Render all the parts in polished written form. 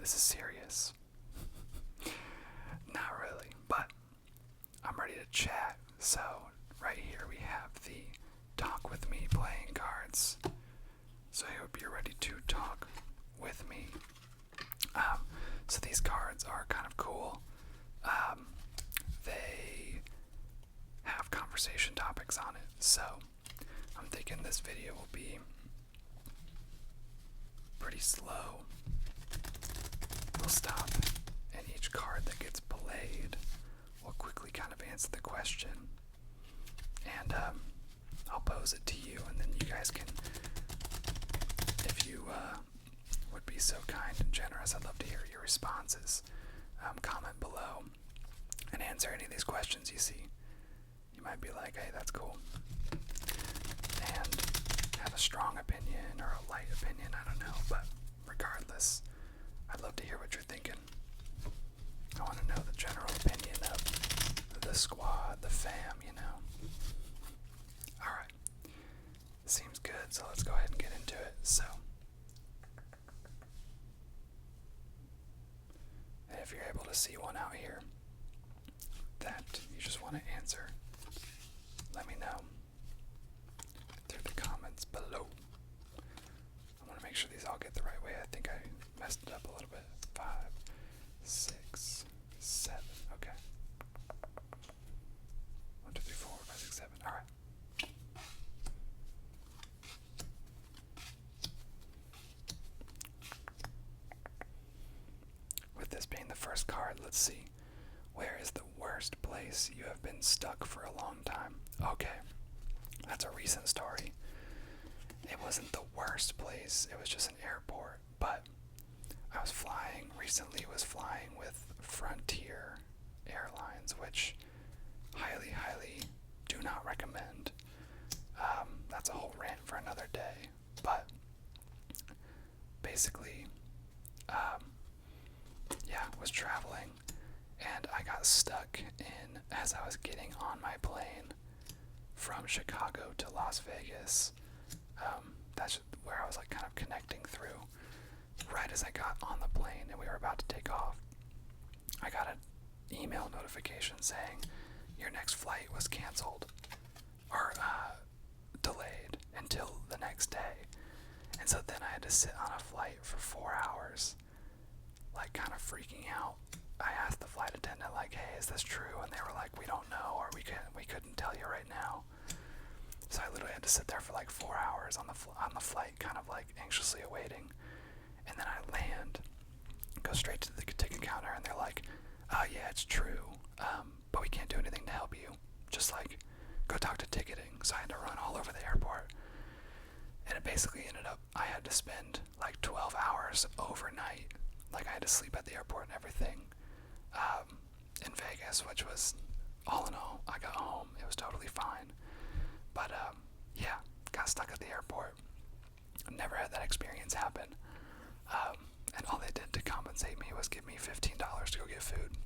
this is serious. Not really, but I'm ready to chat. So, right here we have the Talk With Me playing cards. So I hope you're ready to talk with me. So these cards are kind of cool. They have conversation topics on it. So I'm thinking this video will be pretty slow. We'll stop, and each card that gets played will quickly kind of answer the question. And I'll pose it to you, and then you guys can, if you would be so kind and generous, I'd love to hear your responses. Comment below and answer any of these questions you see. You might be like, hey, that's cool. And have a strong opinion or a light opinion, I don't know. But regardless, I'd love to hear what you're thinking. I want to know the general opinion of the squad, the fam, you know. Alright. Seems good, so let's go ahead and get into it. So, and if you're able to see one out here that you just want to answer, let me know through the comments below. I want to make sure these all get the right way. I think I messed it up a little bit. 5, 6, 7. Okay. 1, 2, 3, 4, 5, 6, 7. All right. With this being the first card, let's see. Where is the worst place you have been stuck for a long time? Okay. That's a recent story. It wasn't the worst place, it was just an airport, but I was flying with Frontier Airlines, which highly do not recommend. That's a whole rant for another day, but basically, was traveling, and I got stuck in, as I was getting on my plane from Chicago to Las Vegas. That's where I was like kind of connecting through. Right as I got on the plane and we were about to take off, I got an email notification saying your next flight was canceled or delayed until the next day. And so then I had to sit on a flight for 4 hours, like kind of freaking out. I asked the flight attendant, like, hey, is this true? And they were like, we don't know, or we couldn't tell you right now. So I literally had to sit there for like 4 hours on the flight, kind of like anxiously awaiting. And then I land, go straight to the ticket counter, and they're like, yeah, it's true, but we can't do anything to help you. Just like, go talk to ticketing. So I had to run all over the airport. And it basically ended up, I had to spend like 12 hours overnight. Like I had to sleep at the airport and everything, in Vegas, which was, all in all, I got home. It was totally fine. But, yeah, got stuck at the airport. Never had that experience happen. And all they did to compensate me was give me $15 to go get food.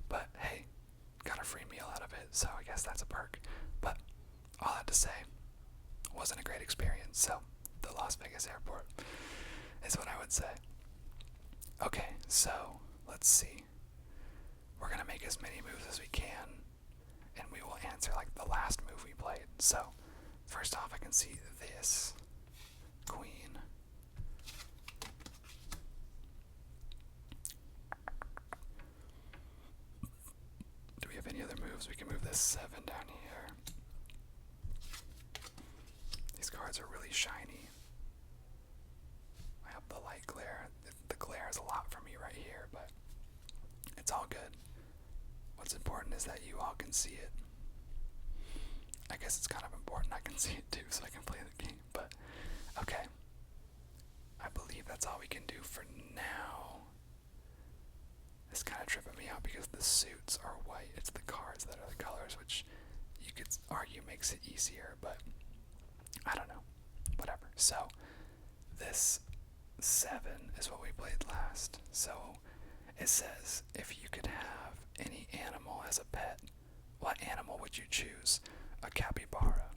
But, hey, got a free meal out of it, so I guess that's a perk. But, all that to say, wasn't a great experience. So, the Las Vegas airport is what I would say. Okay, so, let's see. We're going to make as many moves as we can, and we will answer like the last move we played. So, first off, I can see this queen. Do we have any other moves? We can move this 7 down here. These cards are really shiny. I hope the light glare, the glare is a lot for me right here, but it's all good. What's important is that you all can see it. I guess it's kind of important I can see it too, so I can play the game, but okay. I believe that's all we can do for now. It's kind of tripping me out because the suits are white. It's the cards that are the colors, which you could argue makes it easier, but I don't know. Whatever. So, this 7 is what we played last. So, it says, if you could have any animal as a pet, what animal would you choose? A capybara.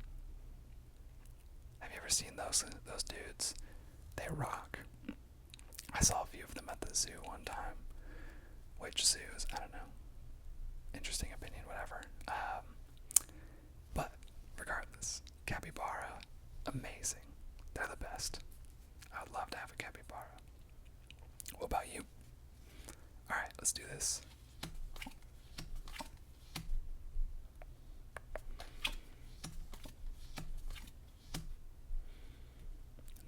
Have you ever seen those dudes? They rock. I saw a few of them at at the zoo one time. Which zoos? I don't know. Interesting opinion, whatever. But regardless, capybara, amazing. They're the best. I would love to have a capybara. What about you? Alright, let's do this.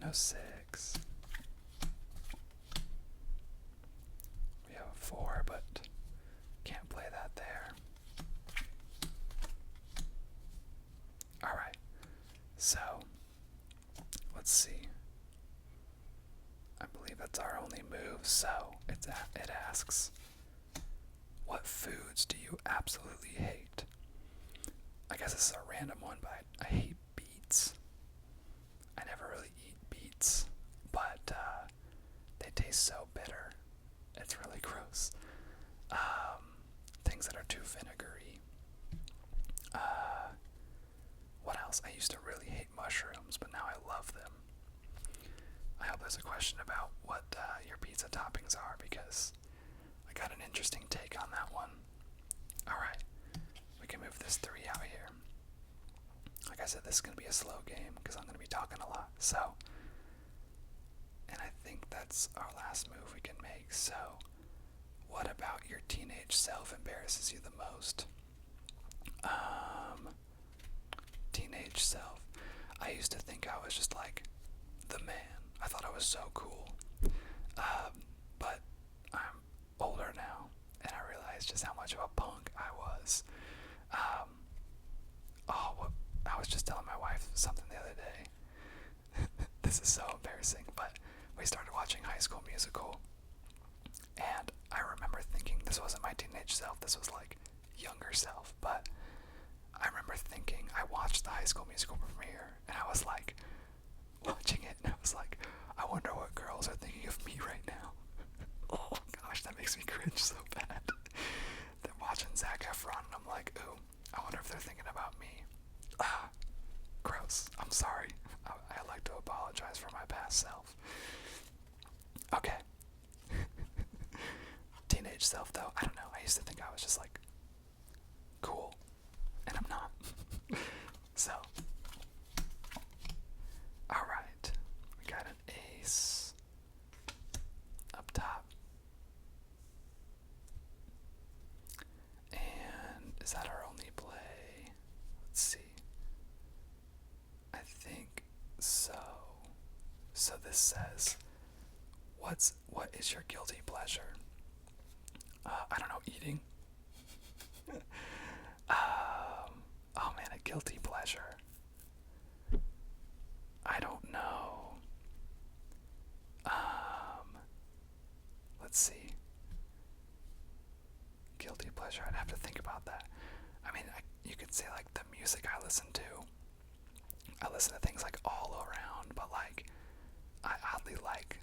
No 6. We have a 4, but can't play that there. Alright, so let's see. I believe that's our only move, so it asks, what foods do you absolutely hate? I guess this is a random one, but I hate beets. I never really eat beets, but they taste so bitter. It's really gross. Things that are too vinegary. What else? I used to really hate mushrooms, but now I love them. I hope there's a question about what your pizza toppings are, because I got an interesting take on that one. Alright, we can move this 3 out here. Like I said, this is going to be a slow game because I'm going to be talking a lot. So, and I think that's our last move we can make. So, what about your teenage self embarrasses you the most? Teenage self. I used to think I was just like the man. I thought I was so cool. But I'm older now, and I realize just how much of a punk I was. I was just telling my wife something the other day. This is so embarrassing, but we started watching High School Musical, and I remember thinking this wasn't my teenage self, this was like younger self, but I remember thinking, I watched the High School Musical premiere, and I was like, watching it, and I was like, I wonder what girls are thinking of me right now. Oh gosh, that makes me cringe so bad. They're watching Zac Efron, and I'm like, ooh, I wonder if they're thinking about me. Gross. I'm sorry. I'd like to apologize for my past self. Okay. Teenage self, though, I don't know. I used to think I was just like cool, and I'm not. So, alright. We got an ace up top. And is that our only play? Let's see. I think so. So this says, what is your guilty pleasure? I don't know, eating. Oh man, a guilty pleasure. I don't know. Let's see. Guilty pleasure, I'd have to think about that. I mean, you could say like the music I listen to. I listen to things like all around, but like, I oddly like,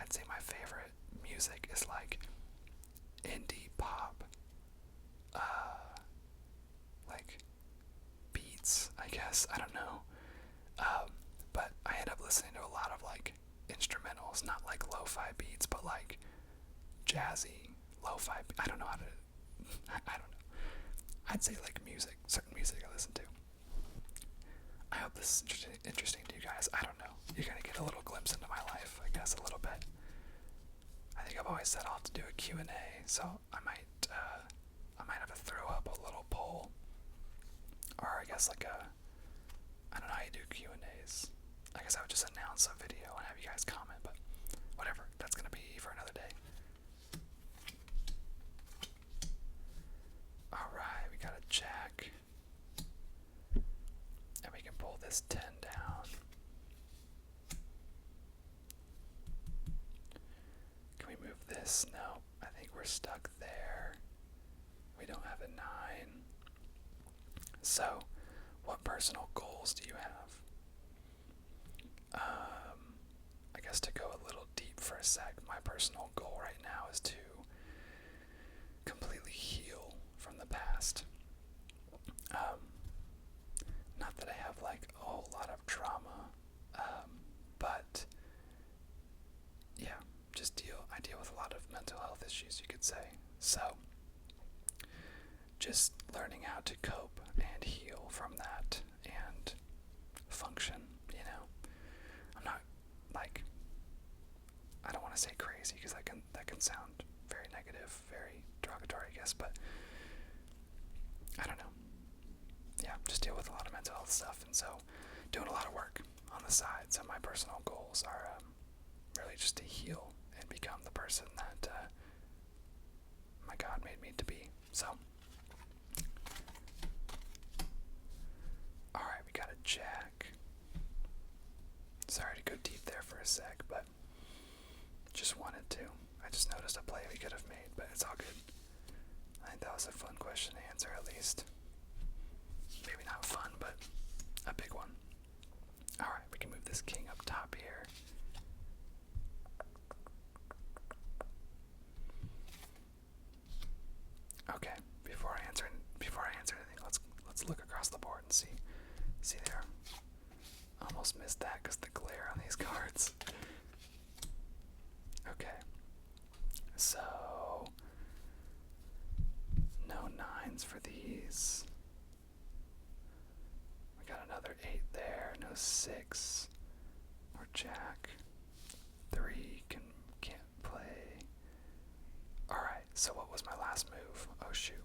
I'd say my favorite music is like indie pop, like beats, I guess, I don't know, but I end up listening to a lot of like instrumentals, not like lo-fi beats, but like jazzy, lo-fi, I don't know how to, I don't know, I'd say like music, certain music I listen to. I hope this is interesting to you guys. I don't know. You're going to get a little glimpse into my life, I guess, a little bit. I think I've always said I'll have to do a Q&A, so I might have to throw up a little poll. Or I guess like I don't know how you do Q&As. I guess I would just announce a video and have you guys comment, but whatever. That's going to be for another day. Alright, we got a jack. And we can pull this 10 down. Can we move this? No, I think we're stuck there. We don't have a 9. So, what personal goals do you have? I guess to go a little deep for a sec, my personal goal right now is to completely heal from the past. Not that I have like a whole lot of trauma, but yeah, just I issues, you could say. So, just learning how to cope and heal from that and function, you know. I'm not, like, I don't want to say crazy because that can sound very negative, very derogatory, I guess, but I don't know. Yeah, just deal with a lot of mental health stuff, and so doing a lot of work on the side. So my personal goals are really just to heal and become the person that my God made me to be. So, alright, we got a jack. Sorry to go deep there for a sec, but just wanted to. I just noticed a play we could have made, but it's all good. I think that was a fun question to answer, at least. Maybe not fun, but a big one. Alright, we can move this king up top here. Okay, before I answer anything, let's look across the board and see there. Almost missed that because the glare on these cards. Okay, so no nines for these. We got another 8 there, no 6 or jack. 3 can't play. Alright, so what was my last move? Oh shoot.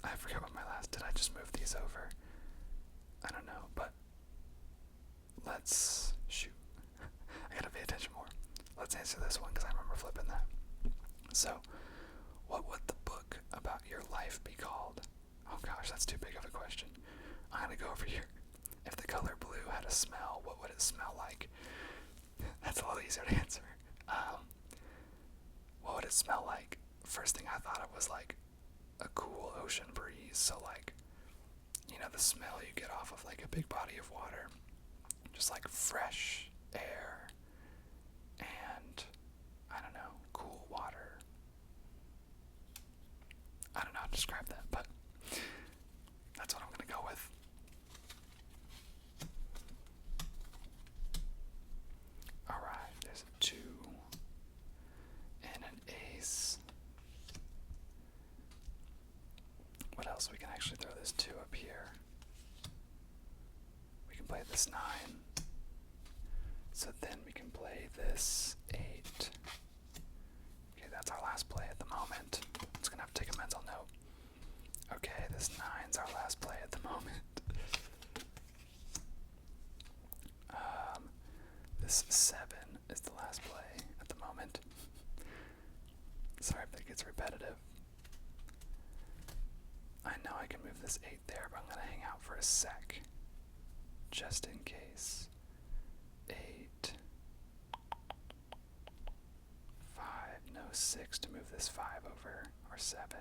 I forget what my last, did I just move these over? I don't know, but let's, shoot. I gotta pay attention more. Let's answer this one because I remember flipping that. So, what would the book about your life be called? Oh gosh, that's too big of a question. I'm gonna go over here. If the color blue had a smell, what would it smell like? That's a little easier to answer. What would it smell like? First thing I thought of was like a cool ocean breeze. So like, you know, the smell you get off of like a big body of water. Just like fresh air and, I don't know, cool water. I don't know how to describe that, but that's what I'm gonna go with. Alright, there's a 2 and an ace. What else? We can actually throw this 2 up here. We can play this 9. So then we can play this 8. Okay, that's our last play at the moment. I'm just gonna have to take a mental note. Okay, this 9's our last play at the moment. This 7 is the last play at the moment. Sorry if that gets repetitive. I know I can move this 8 there, but I'm gonna hang out for a sec. Just in case. 8. 5. No 6 to move this 5 over. Or 7.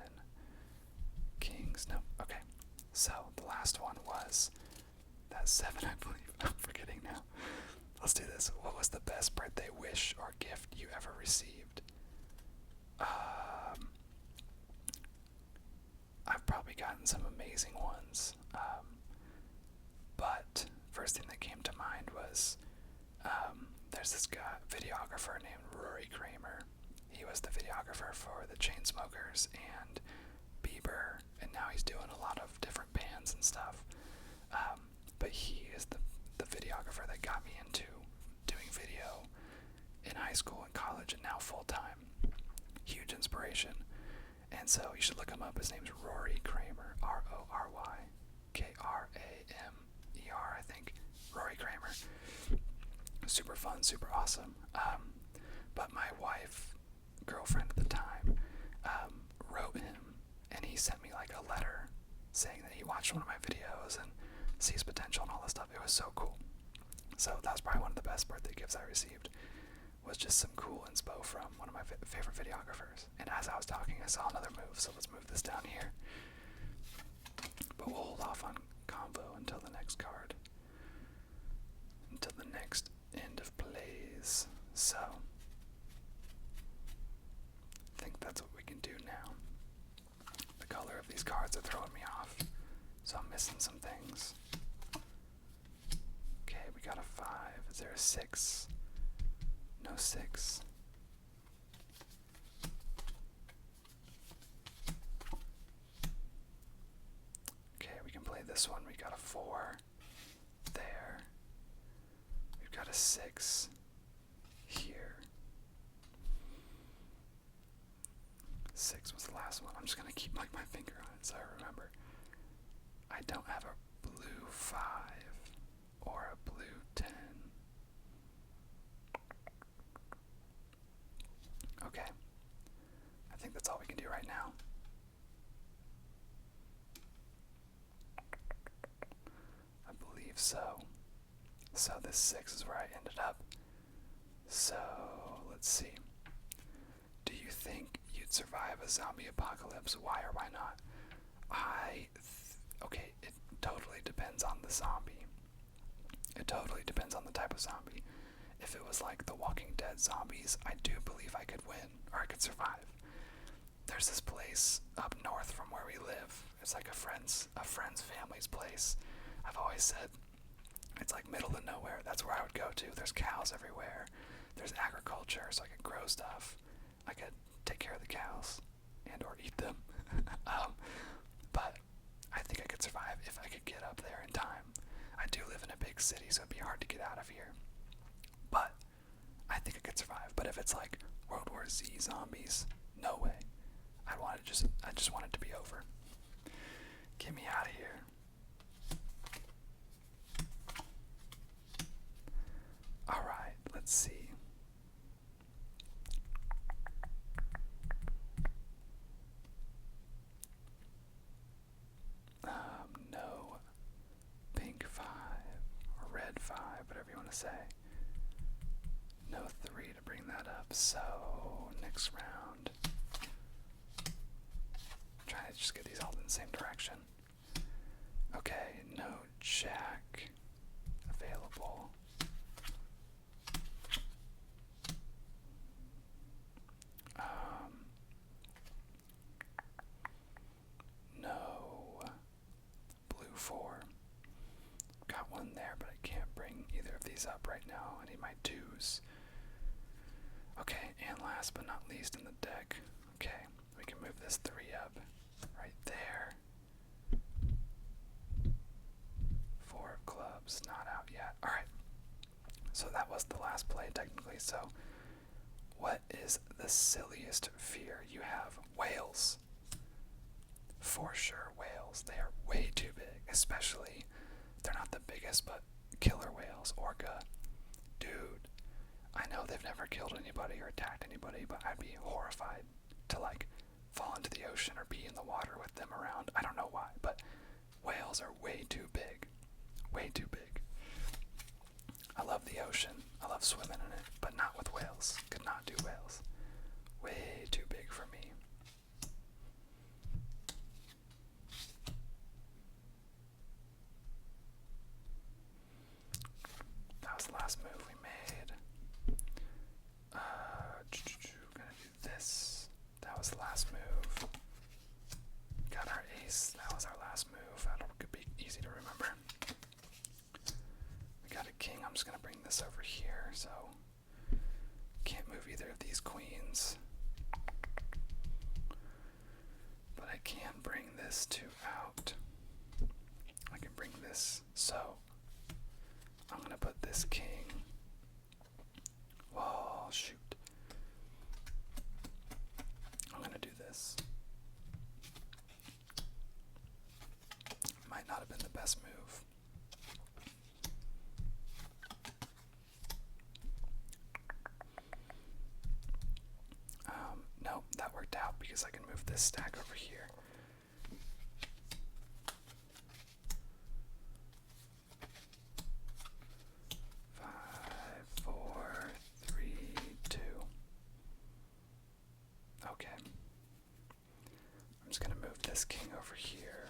Kings. No. Okay. So the last one was that 7, I believe. I'm forgetting now. Let's do this. What was the best birthday wish or gift you ever received? I've probably gotten some amazing ones. But first thing that came to mind was there's this guy, videographer named Rory Kramer. He was the videographer for the Chainsmokers and Bieber, and now he's doing a lot of different bands and stuff. But he is the videographer that got me into doing video in high school and college and now full time. Huge inspiration. And so you should look him up. His name's Rory Kramer. Rory Kramer, I think. Rory Kramer. Super fun, super awesome. But my wife, girlfriend at the time, wrote him, and he sent me like a letter saying that he watched one of my videos and sees potential and all this stuff. It was so cool. So that was probably one of the best birthday gifts I received. Was just some cool inspo from one of my favorite videographers. And as I was talking, I saw another move, so let's move this down here. But we'll hold off on combo until the next card. Until the next end of plays. So, I think that's what we can do now. The color of these cards are throwing me off, so I'm missing some things. Okay, we got a 5. Is there a 6? No 6. this one we got a 4 there. We've got a 6 here. 6 was the last one. I'm just gonna keep like my finger on it so I remember. I don't have a blue 5 or a blue 10. Okay. I think that's all we can do right now. I believe so. So this 6 is where I ended up. So let's see. Do you think you'd survive a zombie apocalypse? Why or why not? Okay, it totally depends on the zombie. It totally depends on the type of zombie. If it was like the Walking Dead zombies, I do believe I could win, or I could survive. There's this place up north from where we live. It's like a friend's family's place. I've always said it's like middle of nowhere. That's where I would go to. There's cows everywhere. There's agriculture, so I could grow stuff. I could take care of the cows and or eat them. But I think I could survive if I could get up there in time. I do live in a big city, so it'd be hard to get out of here. But I think I could survive. But if it's like World War Z zombies, no way. I just want it to be over. Get me out of here. Alright, let's see. No pink 5 or red 5, whatever you want to say. No 3 to bring that up. So next round, I'm trying to just get these all in the same direction. Okay, no jack available. No blue 4. Got one there, but I can't bring either of these up right now. I need my 2s. Okay, and last but not least in the deck, okay, we can move this 3 up right there. 4 of clubs, not out yet. Alright, so that was the last play technically. So what is the silliest fear you have? Whales. For sure, whales. They are way too big, especially, they're not the biggest, but killer whales, orca. Dude, I know they've never killed anybody or attacked anybody, but I'd be horrified to like fall into the ocean or be in the water with them around. I don't know why, but whales are way too big. Way too big. I love the ocean. I love swimming in it, but not with whales. Could not do whales. Way too big for me. That was the last move we made. Gonna do this. That was the last move. Got our ace. That was our last move. That could be easy to remember. We got a king. I'm just gonna bring this over here, so can't move either of these queens. But I can bring this 2 out. I can bring this, so I'm gonna put this king. Whoa, shoot. I'm gonna do this. Might not have been the best move. No, that worked out because I can move this stack over here. Okay. I'm just going to move this king over here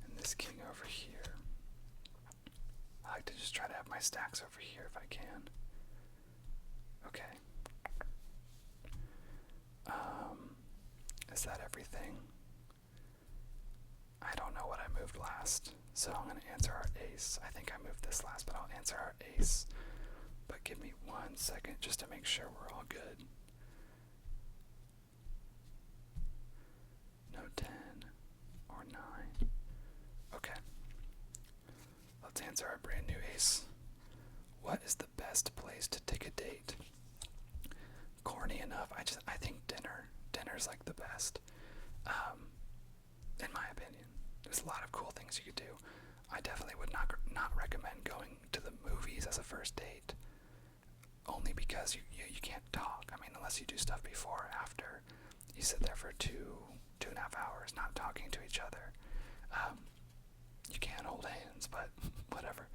and this king over here. I like to just try to have my stacks over here if I can. Okay. Is that everything? I don't know what I moved last, so I'm going to answer our ace. I think I moved this last, but I'll answer our ace. But give me 1 second just to make sure we're all good. No 10 or 9. Okay. let's answer our brand new ace. What is the best place to take a date? Corny enough. I think dinner. Dinner's like the best. In my opinion. There's a lot of cool things you could do. I definitely would not recommend going to the movies as a first date. Only because you can't talk. I mean, unless you do stuff before or after. You sit there for 2.5 hours not talking to each other. You can't hold hands, but whatever.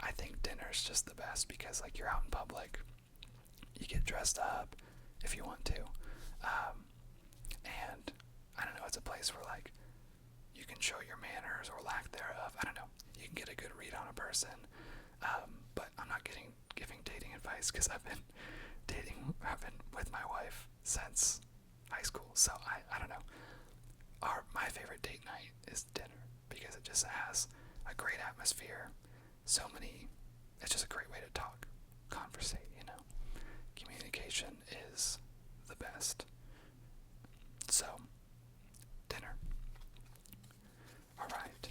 I think dinner's just the best because, like, you're out in public. You get dressed up if you want to. And, I don't know, it's a place where, like, you can show your manners or lack thereof. I don't know. You can get a good read on a person. But I'm not giving dating advice because I've been with my wife since high school. So, I don't know. My favorite date night is dinner because it just has a great atmosphere. It's just a great way to talk, conversate, Communication is the best. So, dinner. Alright.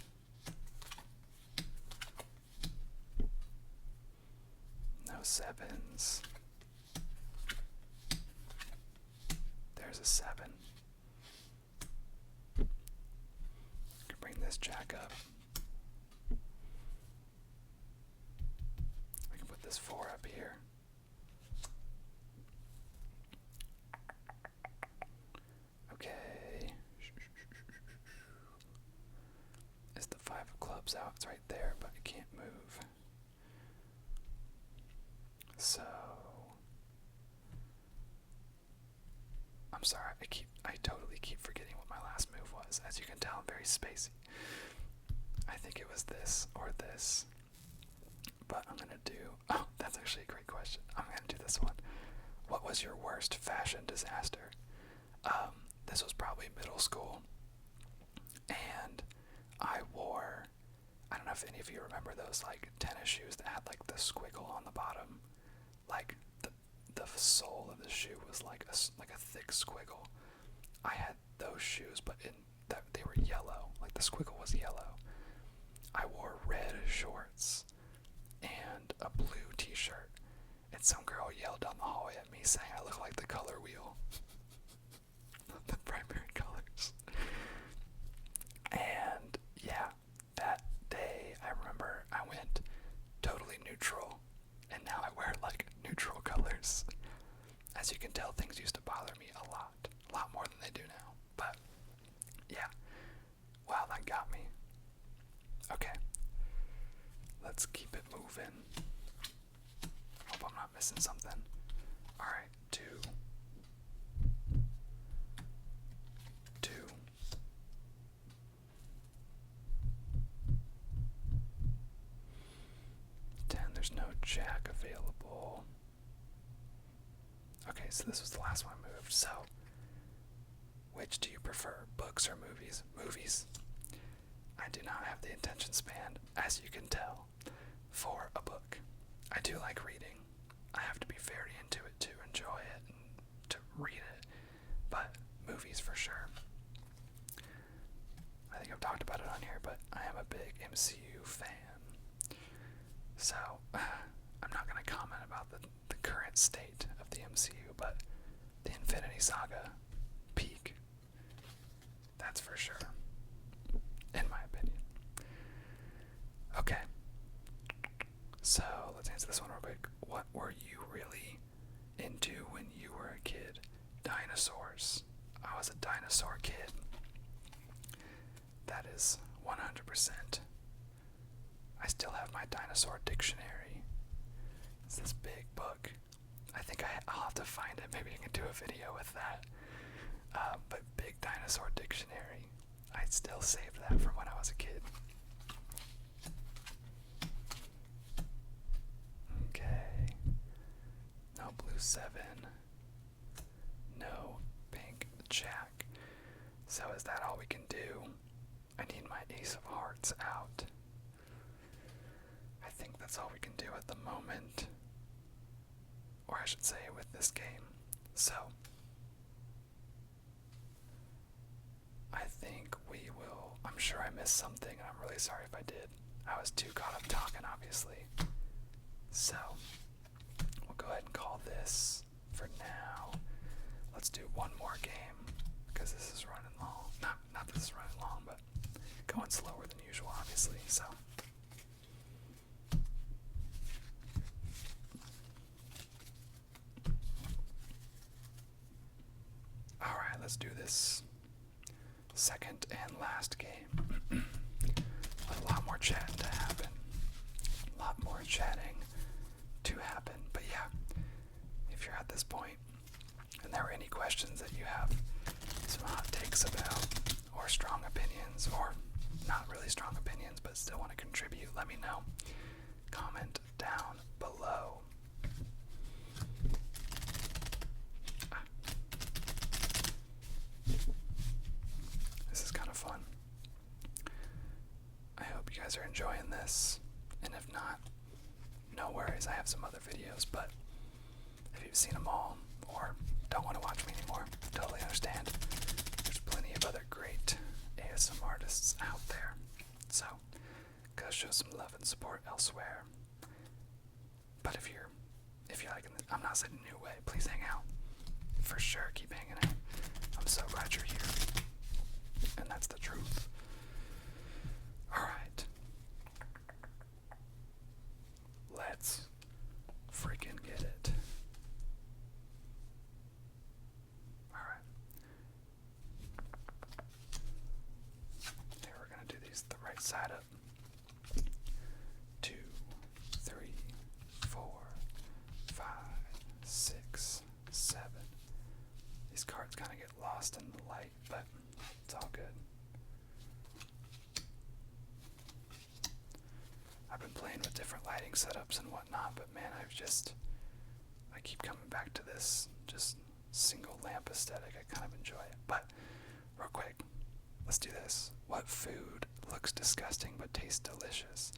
No sevens. There's a 7. Can bring this jack up. I can put this 4 up here. Okay. Is the 5 of clubs out? It's right there, but I can't move. So I'm sorry, I totally keep forgetting what my last move was. As you can tell, I'm very spacey. I think it was this or this. But I'm gonna do, that's actually a great question. I'm gonna do this one. What was your worst fashion disaster? This was probably middle school. And I don't know if any of you remember those like tennis shoes that had like the squiggle on the bottom. Like the sole of the shoe was like a thick squiggle. I had those shoes, but they were yellow. Like the squiggle was yellow. I wore red shorts and a blue t-shirt. And some girl yelled down the hallway at me saying I look like the color wheel. The primary colors. And yeah, that day I remember I went totally neutral. And now I wear like neutral colors. As you can tell, things used to bother me a lot more than they do now. But yeah, wow, that got me. Okay, let's keep it moving. Hope I'm not missing something. All right, 2, 2. There's no jack available. Okay, so this was the last one moved. So, which do you prefer, books or movies? Movies. I do not have the attention span, as you can tell, for a book. I do like reading. I have to be very into it to enjoy it and to read it. But movies for sure. I think I've talked about it on here, but I am a big MCU fan. So, I'm not going to comment about the current state of the MCU, but the Infinity Saga, peak. That's for sure. In my opinion. Okay. So, let's answer this one real quick. What were you really into when you were a kid? Dinosaurs. I was a dinosaur kid. That is 100%. I still have my dinosaur dictionary. It's this big book. I think I'll have to find it. Maybe I can do a video with that. But big dinosaur dictionary. I still saved that from when I was a kid. Okay. No blue 7. No pink jack. So is that all we can do? I need my ace of hearts out. I think that's all we can do at the moment. Or I should say with this game. So, I think we will, I'm sure I missed something and I'm really sorry if I did. I was too caught up talking, obviously. So, we'll go ahead and call this for now. Let's do one more game, because this is running long. Not that this is running long, but going slower than usual, obviously, so. Alright, let's do this second and last game. With a lot more chatting to happen. A lot more chatting to happen. But yeah, if you're at this point, and there are any questions that you have some hot takes about, or strong opinions, or not really strong opinions, but still want to contribute, let me know. Comment down below. This is kind of fun. I hope you guys are enjoying this, and if not, no worries, I have some other videos, but if you've seen them all, or don't want to watch me anymore, totally understand. There's plenty of other great ASM artists out there, so gotta show some love and support elsewhere. But if you're liking this, I'm not sitting in your way, please hang out. For sure, keep hanging out. I'm so glad you're here, and that's the truth. Alright. Let's freaking get it. Alright. Here, we're gonna do these the right side up. 2, 3, 4, 5, 6, 7. These cards kind of get lost in the light, but it's all good. I've been playing with different lighting setups and whatnot, but man, I keep coming back to this just single lamp aesthetic. I kind of enjoy it. But real quick, let's do this. What food looks disgusting but tastes delicious?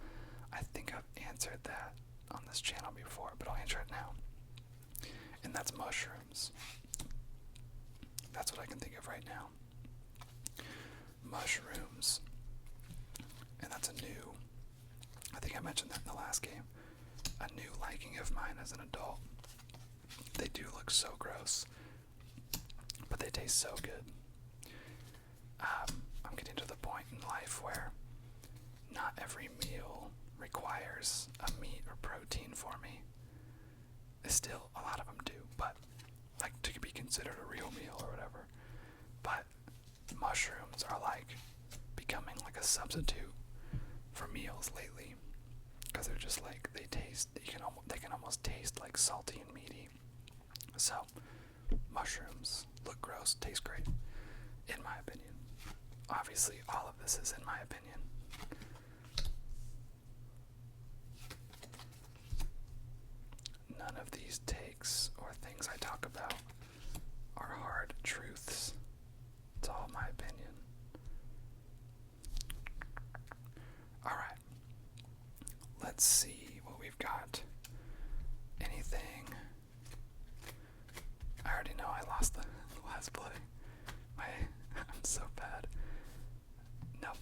I think I've answered that on this channel before, but I'll answer it now. And that's mushrooms. That's what I can think of right now. Mushrooms. And that's I think I mentioned that in the last game, a new liking of mine as an adult. They do look so gross, but they taste so good. I'm getting to the point in life where not every meal requires a meat or protein for me. Still, a lot of them do, but like to be considered a real meal or whatever. But mushrooms are like becoming like a substitute for meals lately, because they're just like, they can almost taste like salty and meaty. So mushrooms look gross, taste great, in my opinion. Obviously, all of this is in my opinion. None of these takes or things I talk about are hard truths. It's all my opinion. Alright. Let's see what we've got. Anything? I already know I lost the last play. I'm so bad. Nope.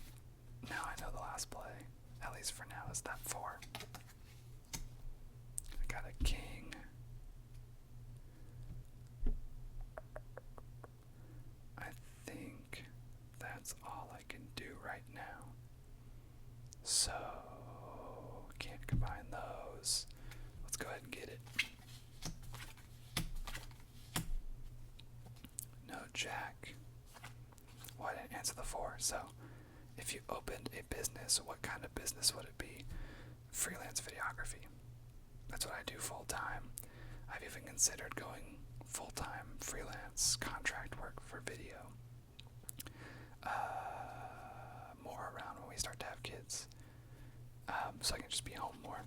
Now I know the last play. At least for now, is that 4. I got a king. I think that's all I can do right now. So, can't combine those. Let's go ahead and get it. No jack. Well, I didn't answer the 4, so if you opened a business, what kind of business would it be? Freelance videography. That's what I do full time. I've even considered going full-time freelance contract work for video. More around when we start to have kids. So I can just be home more.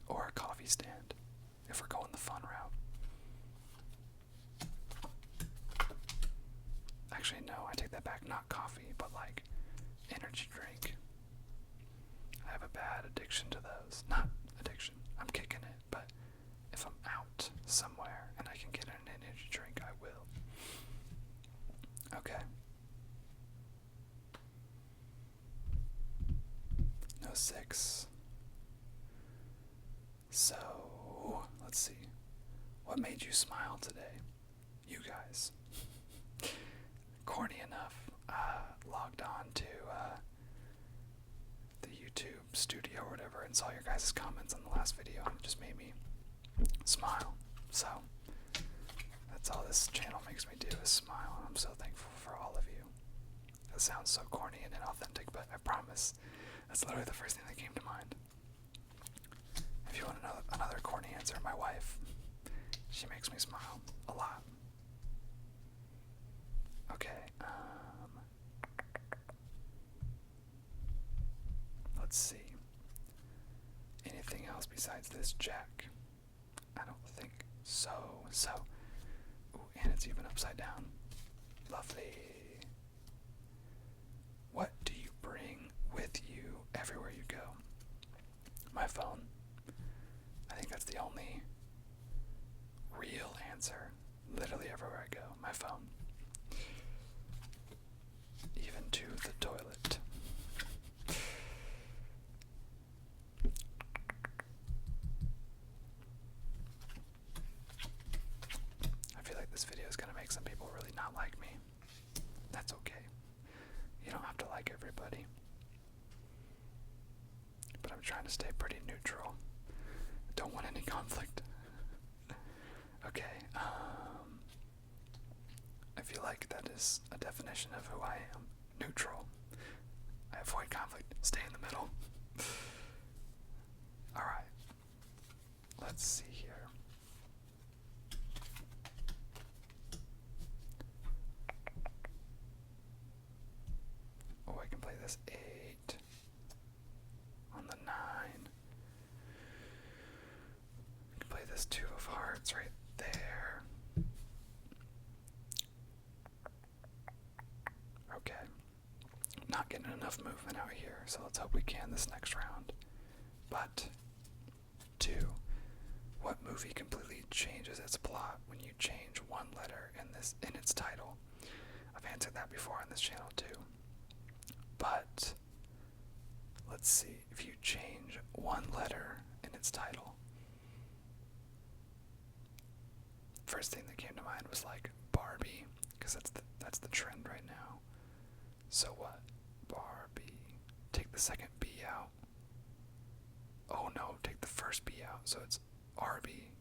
Or a coffee stand, if we're going the fun route. Actually, no, I take that back. Not coffee, but like energy drink. I have a bad addiction to those. Not addiction, I'm kicking it, but if I'm out somewhere and I can get an energy drink, I will. Okay. 6. So, let's see. What made you smile today? You guys. Corny enough, logged on to the YouTube studio or whatever and saw your guys' comments on the last video and it just made me smile. So, that's all this channel makes me do is smile, and I'm so thankful for all of you. That sounds so corny and inauthentic, but I promise that's literally the first thing that came to mind. If you want another corny answer, my wife. She makes me smile a lot. Okay, let's see. Anything else besides this jack? I don't think so. Ooh, and it's even upside down. Lovely. What do you bring with you everywhere you go? My phone. I think that's the only real answer. Literally everywhere I go. My phone. Even to the toilet. I feel like this video is going to make some people really not like me. That's okay. You don't have to like everybody. But I'm trying to stay pretty neutral. Don't want any conflict. Okay, I feel like that is a definition of who I am. Neutral. I avoid conflict. Stay in the middle. Alright. Let's see here. Oh, I can play this 8 on the 9. I can play this 2 of hearts right there. Okay. Not getting enough movement out here, so let's hope we can this next round. But 2. What movie completely changes its plot when you change one letter in its title? I've answered that before on this channel too. But let's see, if you change one letter in its title. First thing that came to mind was like Barbie, because that's the trend right now. So what? Barbie. Take the second B out. Oh no, take the first B out. So it's Arby.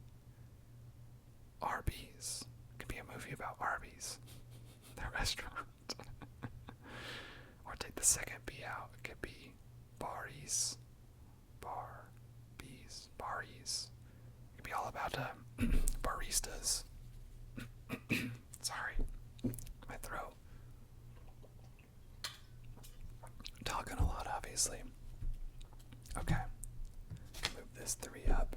Arby's. It could be a movie about Arby's. That restaurant. Or take the second B out. It could be Barry's. Barry's. It could be all about baristas. Sorry. My throat. Talking a lot, obviously. Okay. Move this 3 up.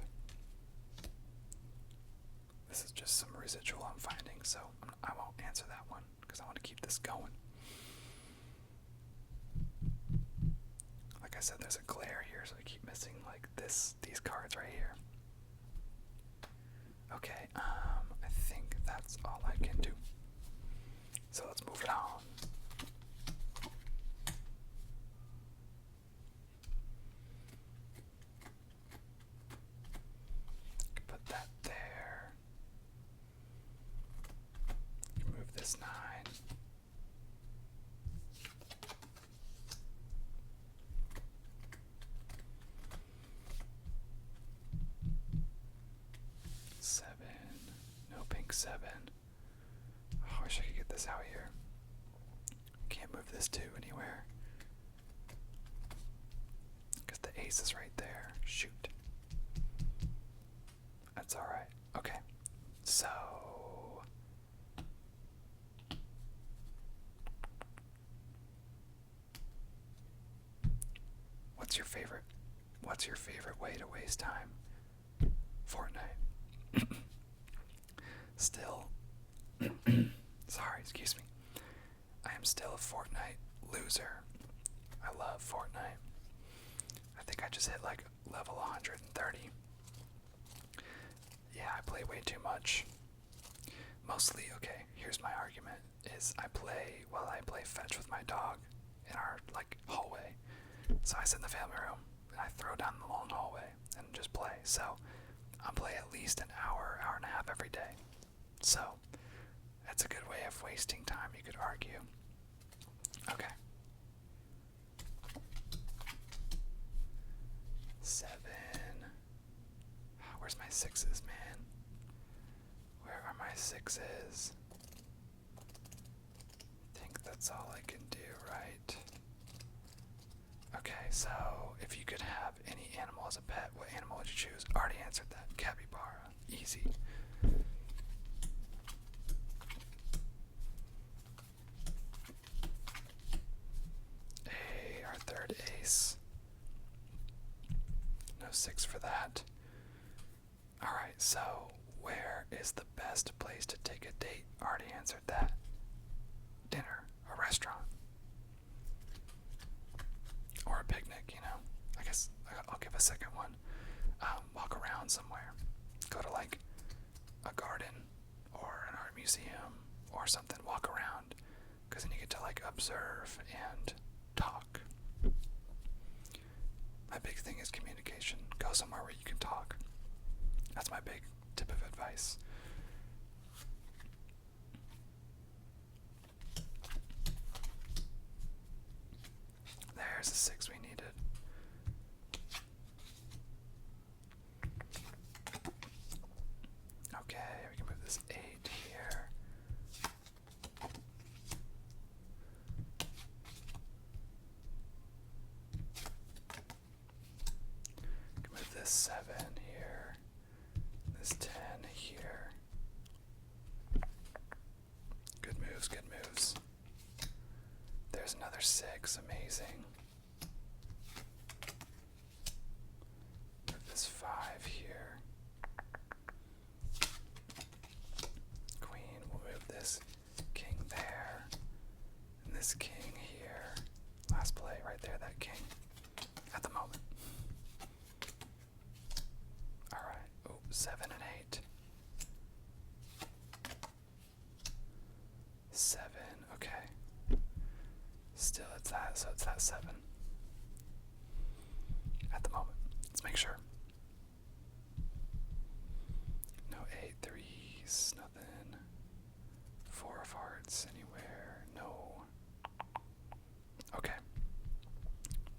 This is just some residual I'm finding, so I won't answer that one because I want to keep this going. Like I said, there's a glare here, so I keep missing like these cards right here. Okay, I think that's all I can do. So let's move it on. Put that there. Move this 9. 7. No pink 7. Oh, I wish I could get this out here. Can't move this 2 anywhere. Because the ace is right there. Shoot. That's alright. Okay. So what's your favorite way to waste time? Fortnite. Still sorry, excuse me. I am still a Fortnite loser. I love Fortnite. I think I just hit like level 130. Yeah, I play way too much. Mostly, okay, here's my argument, is I play fetch with my dog in our, like, hallway. So I sit in the family room, and I throw down the long hallway and just play. So I play at least an hour, hour and a half every day. So that's a good way of wasting time, you could argue. Okay. 7. Where's my 6s, man? Where are my 6s? I think that's all I can do, right? Okay, so if you could have any animal as a pet, what animal would you choose? Already answered that. Capybara. Easy. Hey, our third ace. No 6 for that. Alright, so where is the best place to take a date? Already answered that. Dinner. A restaurant. Or a picnic, you know. I guess I'll give a second one. Walk around somewhere. Go to like a garden or an art museum or something. Walk around. Because then you get to like observe and talk. My big thing is communication. Go somewhere where you can talk. That's my big tip of advice. There's the 6 we needed. Okay, we can move this 8 here. We can move this 7 here. This 10 here. Good moves, good moves. There's another 6, amazing. Move this 5 here. Queen, we'll move this king there. And this king here. Last play right there, that king. At the moment. Alright, oh, 7 and 8. 7, okay. Still, it's that, so it's that 7. At the moment. Let's make sure. No 8 3s, nothing. 4 of hearts anywhere, no. Okay.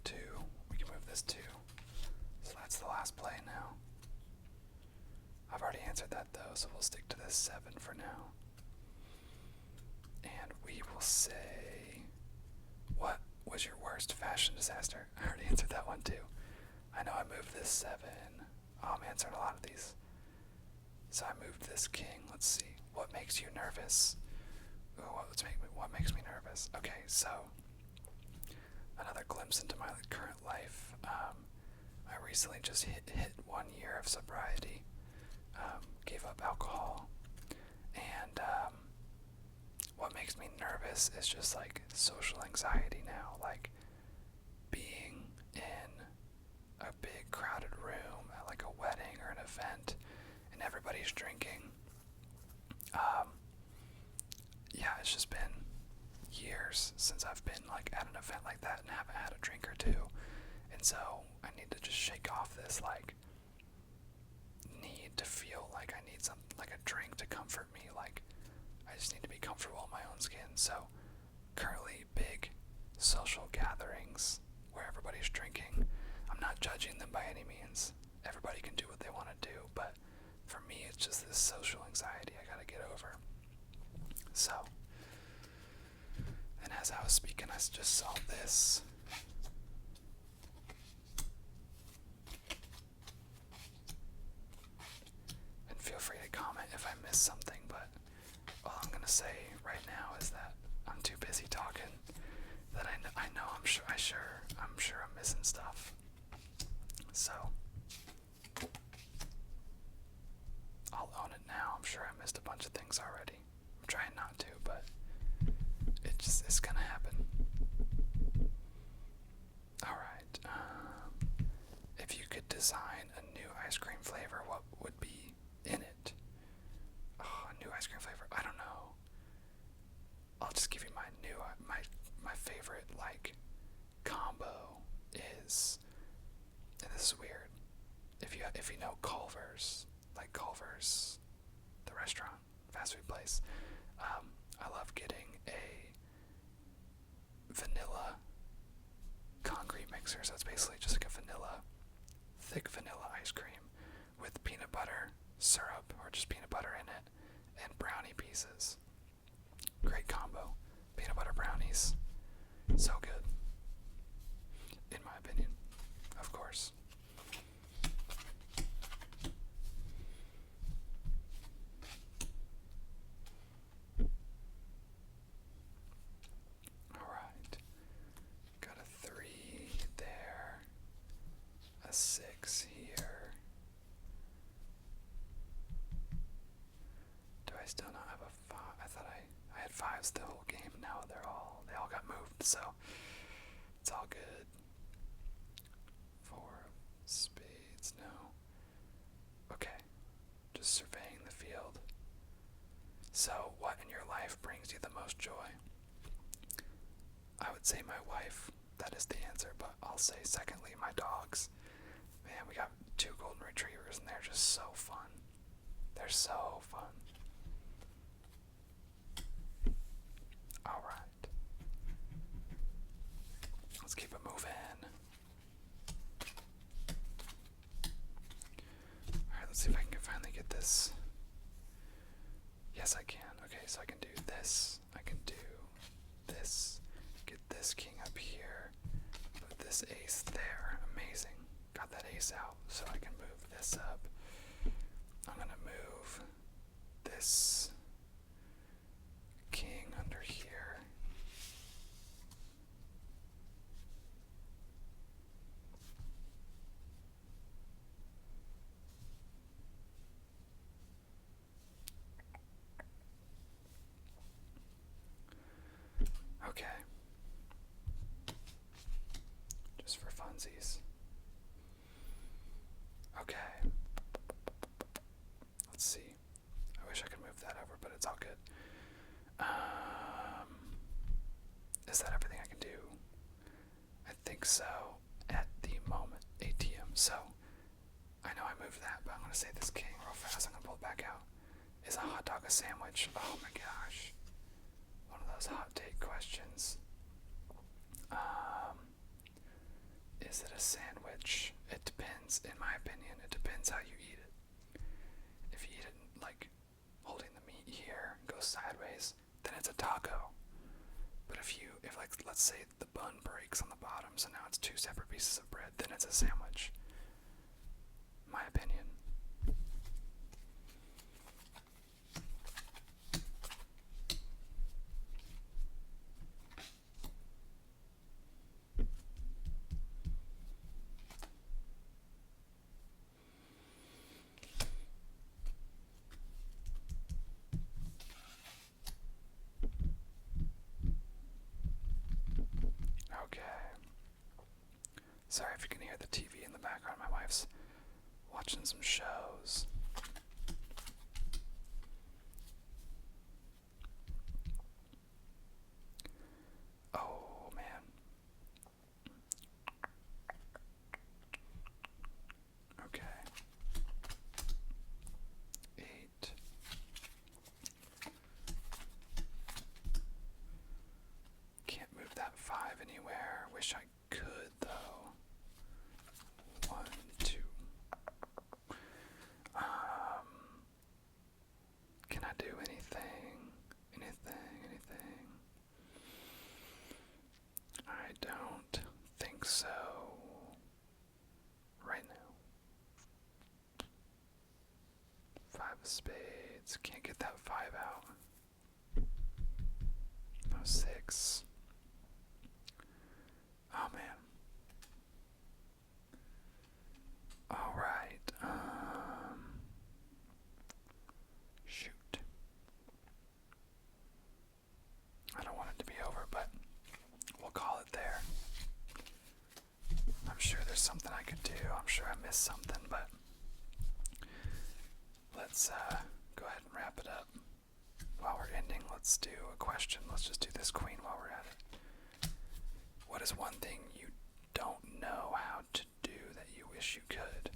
2, we can move this 2. So that's the last play now. I've already answered that though, so we'll stick to this 7 for now. And we will say, what was your worst fashion disaster? I already answered that one too. I know I moved this 7. I'm answering a lot of these. So I moved this king. Let's see. What makes you nervous? Ooh, what makes me nervous? Okay, so another glimpse into my current life. I recently just hit 1 year of sobriety. Gave up alcohol. And what makes me nervous is just like social anxiety now. Like being in a big crowded room at like a wedding or an event and everybody's drinking. Yeah, it's just been years since I've been like at an event like that and haven't had a drink or two. And so I need to just shake off this like need to feel like I need something like a drink to comfort me. Like I just need to be comfortable in my own skin. So currently big social gatherings where everybody's drinking. I'm not judging them by any means. Everybody can do what they want to do, but for me it's just this social anxiety I gotta get over. So, and as I was speaking, I just saw this. And feel free to comment if I missed something, but all I'm gonna say right now is that I'm too busy talking. That I know I'm sure I'm missing stuff. So I'll own it now. I'm sure I missed a bunch of things already. I'm trying not to, but it's gonna happen. Alright, if you could design a new ice cream flavor, what would be in it? Oh, a new ice cream flavor, I don't know. I'll just give you my favorite like combo is if you know Culver's, like Culver's, the restaurant, fast food place, I love getting a vanilla concrete mixer. So it's basically just like a thick vanilla ice cream with peanut butter syrup or just peanut butter in it and brownie pieces. Great combo. Peanut butter brownies. So good. In my opinion. Of course. Alright. Got a 3 there. A 6 here. Do I still not have a 5? I thought I had 5s the whole game. Now they all got moved, so it's all good. 4 of spades, no. Okay. Just surveying the field. So, what in your life brings you the most joy? I would say my wife. That is the answer, but I'll say secondly my dogs. Man, we got 2 golden retrievers and they're just so fun. They're so fun. Alright. Let's keep it moving. Alright, let's see if I can finally get this. Yes, I can. Okay, so I can do this. I can do this. Get this king up here. Put this ace there. Amazing. Got that ace out, so I can move this up. I'm gonna move this king under here. Okay. Just for funsies. Okay. Let's see. I wish I could move that over, but it's all good. Is that everything I can do? I think so. At the moment. ATM. So, I know I moved that, but I'm going to say this king real fast. I'm going to pull it back out. Is a hot dog a sandwich? Oh my gosh. One of those hot take questions. Is it a sandwich? It depends, in my opinion. It depends how you eat it. If you eat it like holding the meat here and goes sideways, then it's a taco. But if like, let's say the bun breaks on the bottom, so now it's 2 separate pieces of bread, then it's a sandwich. My opinion. Okay. Sorry if you can hear the TV in the background. My wife's watching some shows. Oh, man. Okay. 8. Can't move that 5 anywhere. Wish I could, though. 1, 2. Can I do anything? Anything? I don't think so. Right now. 5 of spades. Can't get that 5 out. No 6. Oh man. Alright. Shoot. I don't want it to be over, but we'll call it there. I'm sure there's something I could do. I'm sure I missed something, but let's go ahead and wrap it up. While we're ending, let's do a question. Let's just do this queen while we're at it. What is one thing you don't know how to do that you wish you could?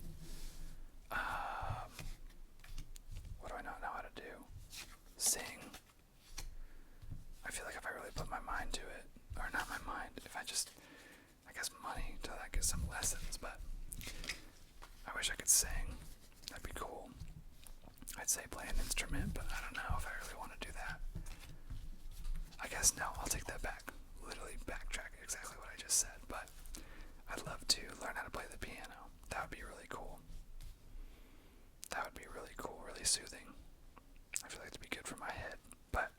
I'd say play an instrument, but I don't know if I really want to do that. I guess no, I'll take that back. Literally backtrack exactly what I just said, but I'd love to learn how to play the piano. That would be really cool. That would be really cool, really soothing. I feel like it'd be good for my head. But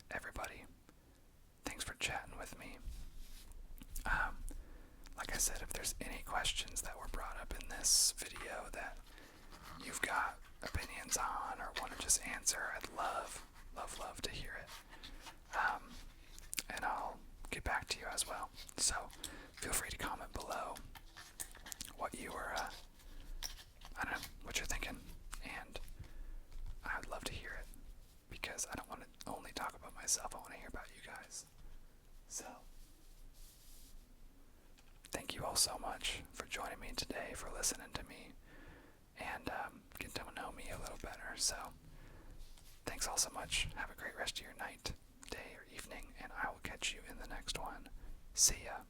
everybody, thanks for chatting with me. Like I said, if there's any questions that were brought up in this video that you've got opinions on or want to just answer, I'd love to hear it. And I'll get back to you as well. So feel free to comment below what you were, I don't know, what you're thinking. And I'd love to hear it because I don't want to only talk about myself. I want to hear about you guys. So thank you all so much for joining me today, for listening to me, and get to know me a little better. So thanks all so much. Have a great rest of your night, day, or evening, and I will catch you in the next one. See ya.